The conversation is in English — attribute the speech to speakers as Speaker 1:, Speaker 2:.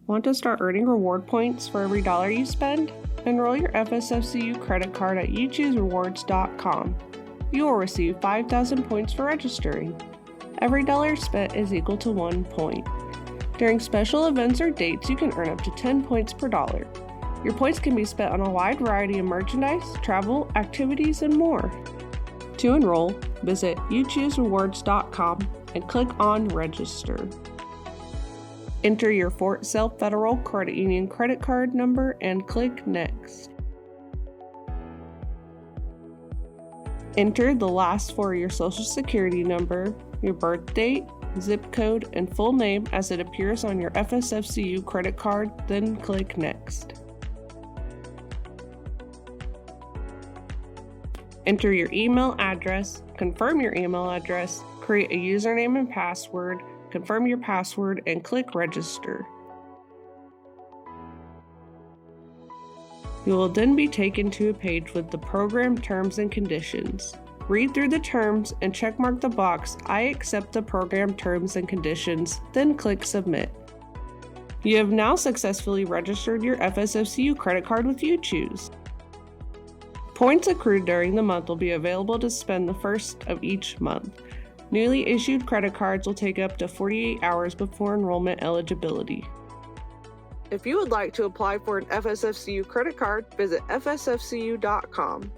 Speaker 1: Want to start earning reward points for every dollar you spend? Enroll your FSFCU credit card at uChooserewards.com. You will receive 5,000 points for registering. Every dollar spent is equal to 1 point. During special events or dates, you can earn up to 10 points per dollar. Your points can be spent on a wide variety of merchandise, travel, activities, and more. To enroll, visit uChooserewards.com and click on Register. Enter your Fort Sill Federal Credit Union credit card number and click Next. Enter the last four of your Social Security number, your birth date, zip code, and full name as it appears on your FSFCU credit card, then click Next. Enter your email address, confirm your email address, create a username and password, confirm your password, and click Register. You will then be taken to a page with the program terms and conditions. Read through the terms and checkmark the box I accept the program terms and conditions, then click Submit. You have now successfully registered your FSFCU credit card with uChoose. Points accrued during the month will be available to spend the first of each month. Newly issued credit cards will take up to 48 hours before enrollment eligibility. If you would like to apply for an FSFCU credit card, visit fsfcu.com.